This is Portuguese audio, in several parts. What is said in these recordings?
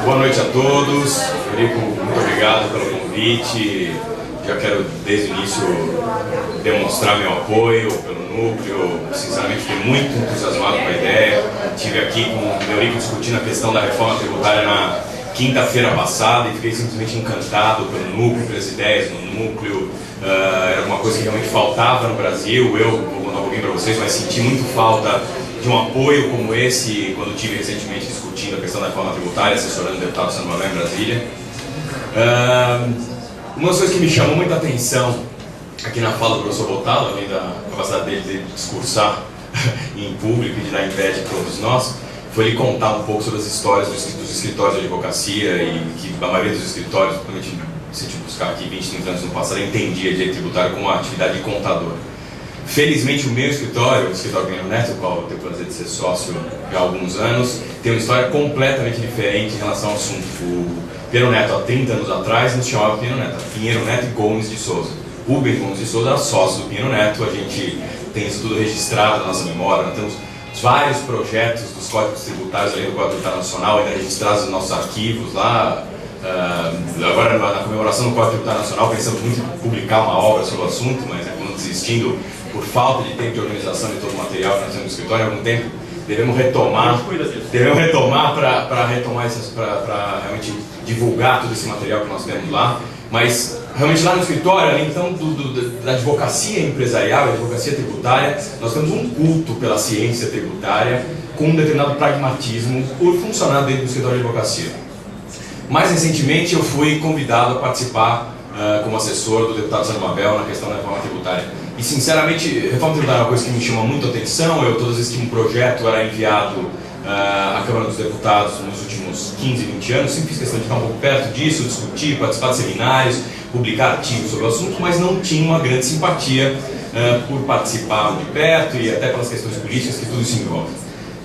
Boa noite a todos. Frederico, muito obrigado pelo convite. Já quero desde o início demonstrar meu apoio pelo núcleo. Sinceramente, fiquei muito entusiasmado com a ideia. Estive aqui com o Eurico discutindo a questão da reforma tributária na quinta-feira passada e fiquei simplesmente encantado pelo núcleo, pelas ideias no núcleo. Era uma coisa que realmente faltava no Brasil. Eu vou contar um pouquinho para vocês, mas senti muito falta de um apoio como esse quando estive recentemente discutindo a questão da reforma tributária, assessorando o deputado Sandro Manuel em Brasília. Uma das coisas que me chamou muita atenção aqui na fala do professor Bottalo, além da capacidade dele de discursar em público e de dar em pé de todos nós, foi ele contar um pouco sobre as histórias dos escritórios de advocacia e que a maioria dos escritórios, principalmente se a gente buscar aqui 20, 30 anos no passado, entendia direito tributário como uma atividade de contador. Felizmente, o meu escritório, o escritório Pinheiro Neto, o qual eu tenho o prazer de ser sócio há alguns anos, tem uma história completamente diferente em relação ao assunto. O Pinheiro Neto, há 30 anos atrás, nos chamava Pinheiro Neto e Gomes de Souza. Rubem Gomes de Souza era sócio do Pinheiro Neto, a gente tem isso tudo registrado na nossa memória, nós temos vários projetos dos códigos tributários, além do Código Tributário Nacional, ainda registrados nos nossos arquivos lá. Agora, na comemoração do Código Tributário Nacional, pensamos muito em publicar uma obra sobre o assunto, mas acabamos desistindo por falta de tempo de organização de todo o material que nós temos no escritório. Há algum tempo devemos retomar para realmente divulgar todo esse material que nós temos lá. Mas realmente lá no escritório, além então da advocacia empresarial, da advocacia tributária, nós temos um culto pela ciência tributária com um determinado pragmatismo por funcionar dentro do escritório de advocacia. Mais recentemente eu fui convidado a participar como assessor do deputado Sandro Mabel na questão da reforma tributária. E sinceramente, reforma tributária é uma coisa que me chama muito a atenção. Todas as vezes que um projeto era enviado à Câmara dos Deputados nos últimos 15, 20 anos, sempre fiz questão de ficar um pouco perto disso, discutir, participar de seminários, publicar artigos sobre o assunto, mas não tinha uma grande simpatia por participar de perto e até pelas questões políticas que tudo isso envolve.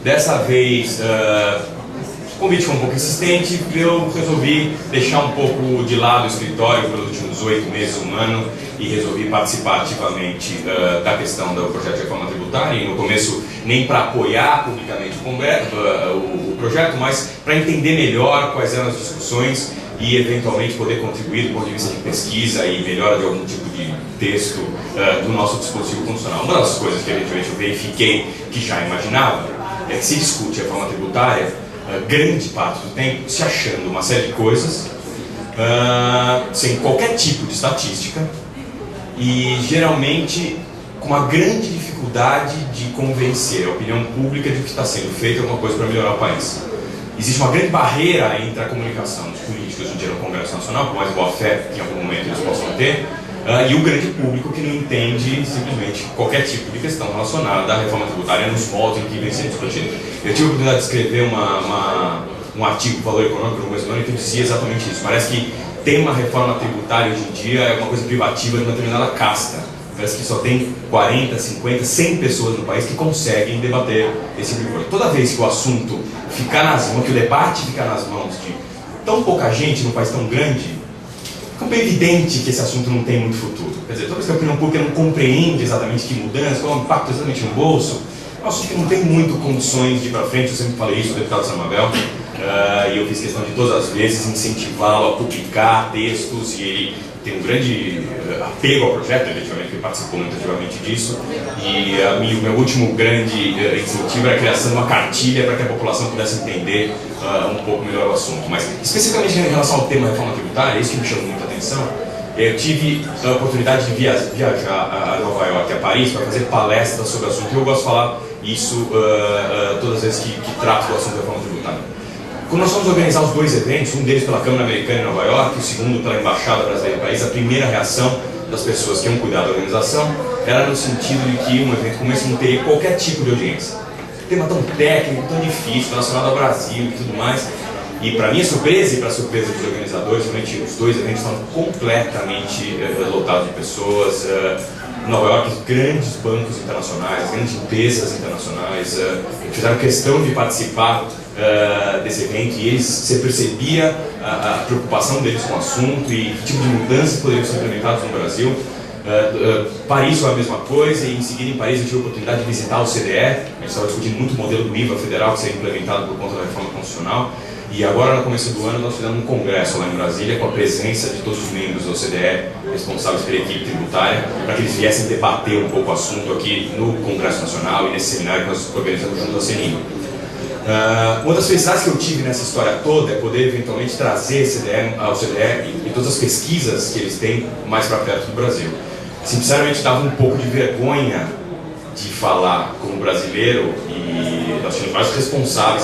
Dessa vez, o convite foi um pouco insistente, eu resolvi deixar um pouco de lado o escritório pelos últimos 8 meses, um ano, e resolvi participar ativamente da questão do projeto de reforma tributária, e no começo nem para apoiar publicamente o projeto, mas para entender melhor quais eram as discussões e eventualmente poder contribuir do ponto de vista de pesquisa e melhora de algum tipo de texto do nosso dispositivo constitucional. Uma das coisas que eventualmente eu verifiquei que já imaginava é que se discute a reforma tributária grande parte do tempo se achando uma série de coisas sem qualquer tipo de estatística e geralmente com uma grande dificuldade de convencer a opinião pública de que está sendo feita alguma coisa para melhorar o país. Existe uma grande barreira entre a comunicação dos políticos hoje em dia no Congresso Nacional, por mais boa fé que em algum momento eles possam ter, e o grande público que não entende simplesmente qualquer tipo de questão relacionada à reforma tributária nos moldes em que vem sendo discutido. Eu tive a oportunidade de escrever um artigo para o Valor Econômico no mesmo ano que dizia exatamente isso. Parece que ter uma reforma tributária hoje em dia é uma coisa privativa de uma determinada casta. Parece que só tem 40, 50, 100 pessoas no país que conseguem debater esse tipo de coisa. Toda vez que o assunto ficar nas mãos, que o debate ficar nas mãos de tão pouca gente num país tão grande, fica bem evidente que esse assunto não tem muito futuro. Quer dizer, toda vez que a opinião pública não compreende exatamente que mudança, qual é o impacto exatamente no bolso, é um assunto que não tem muito condições de ir para frente. Eu sempre falei isso do deputado Sandro Mabel, e eu fiz questão de todas as vezes incentivá-lo a publicar textos, e ele tem um grande apego ao projeto, efetivamente, ele participou muito ativamente disso, e o meu último grande incentivo era a criação de uma cartilha para que a população pudesse entender um pouco melhor o assunto. Mas, especificamente em relação ao tema da reforma tributária, isso que me chamou muita atenção. Eu tive a oportunidade de viajar a Nova York, a Paris, para fazer palestras sobre o assunto, e eu gosto de falar isso todas as vezes que trato do assunto da reforma tributária. Quando nós fomos organizar os dois eventos, um deles pela Câmara Americana em Nova York, o segundo pela Embaixada Brasileira no país, a primeira reação das pessoas que iam cuidar da organização era no sentido de que um evento como esse não teria qualquer tipo de audiência. Tema tão técnico, tão difícil, relacionado ao Brasil e tudo mais. E para minha surpresa e para a surpresa dos organizadores, realmente os dois eventos estavam completamente lotados de pessoas. Em Nova York, os grandes bancos internacionais, as grandes empresas internacionais fizeram questão de participar desse evento, e você percebia a preocupação deles com o assunto e que tipo de mudanças poderiam ser implementadas no Brasil. Paris foi a mesma coisa, e em seguida em Paris eu tive a oportunidade de visitar o CDE. A gente estava discutindo muito o modelo do IVA federal que seria implementado por conta da reforma constitucional. E agora, no começo do ano, nós fizemos um congresso lá em Brasília com a presença de todos os membros da OCDE, responsáveis pela equipe tributária, para que eles viessem debater um pouco o assunto aqui no Congresso Nacional e nesse seminário que nós organizamos junto ao CNI. Uma das felicidades que eu tive nessa história toda é poder eventualmente trazer a OCDE e todas as pesquisas que eles têm mais para perto do Brasil. Sinceramente, dava um pouco de vergonha de falar como brasileiro, e nós tínhamos vários responsáveis,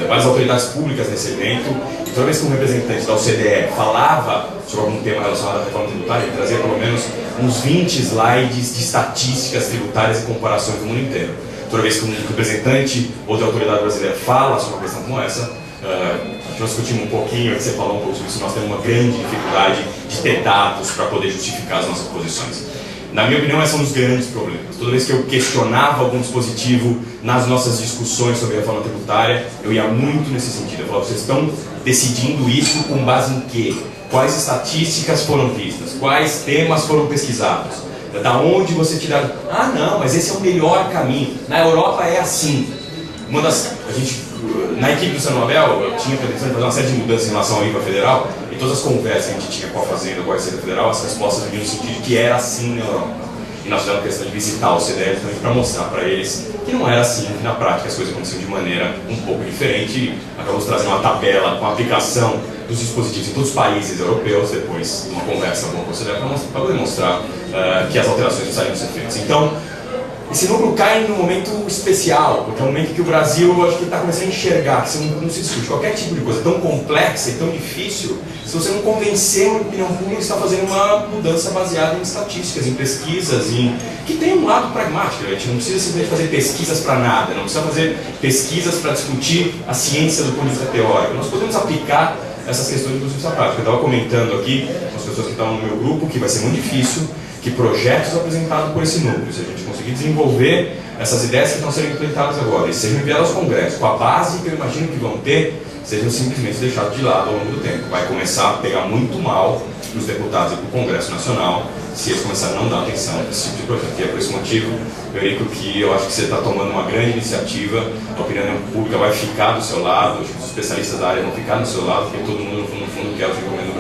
várias autoridades públicas nesse evento, e toda vez que um representante da OCDE falava sobre algum tema relacionado à reforma tributária, ele trazia pelo menos uns 20 slides de estatísticas tributárias e comparações do mundo inteiro. Toda vez que um representante ou da autoridade brasileira fala sobre uma questão como essa, nós discutimos um pouquinho, você falou um pouco sobre isso, nós temos uma grande dificuldade de ter dados para poder justificar as nossas posições. Na minha opinião, esse é um dos grandes problemas. Toda vez que eu questionava algum dispositivo nas nossas discussões sobre a reforma tributária, eu ia muito nesse sentido. Eu falava, vocês estão decidindo isso com base em quê? Quais estatísticas foram vistas? Quais temas foram pesquisados? Da onde você tira... Ah, não, mas esse é o melhor caminho. Na Europa é assim. Na equipe do Sanoabel, eu tinha a pretensão de fazer uma série de mudanças em relação ao IVA federal, e todas as conversas que a gente tinha com a Fazenda, com a Receita Federal, as respostas vinham no sentido de que era assim na Europa. E nós fizemos a questão de visitar o CDE também para mostrar para eles que não era assim, que na prática as coisas aconteciam de maneira um pouco diferente, e acabamos trazendo uma tabela com a aplicação dos dispositivos em todos os países europeus, depois de uma conversa com o CDE, para poder mostrar que as alterações precisariam ser feitas. Então, esse núcleo cai num momento especial, porque é um momento em que o Brasil, eu acho que está começando a enxergar que você não se discute qualquer tipo de coisa tão complexa e tão difícil, se você não convencer a opinião pública, você está fazendo uma mudança baseada em estatísticas, em pesquisas, que tem um lado pragmático. A gente não precisa simplesmente fazer pesquisas para nada, não precisa fazer pesquisas para discutir a ciência do ponto de vista teórico. Nós podemos aplicar essas questões do ponto de vista prático. Eu estava comentando aqui com as pessoas que estão no meu grupo que vai ser muito difícil que projetos apresentados por esse núcleo, se a gente conseguir desenvolver essas ideias que estão sendo implementadas agora e sejam enviadas aos congressos, com a base que eu imagino que vão ter, sejam simplesmente deixados de lado ao longo do tempo. Vai começar a pegar muito mal nos deputados e para o Congresso Nacional se eles começarem a não dar atenção a esse tipo de projeto. E é por esse motivo, Eurico, que eu acho que você está tomando uma grande iniciativa, a opinião pública vai ficar do seu lado, os especialistas da área vão ficar do seu lado, porque todo mundo, no fundo, quer o desenvolvimento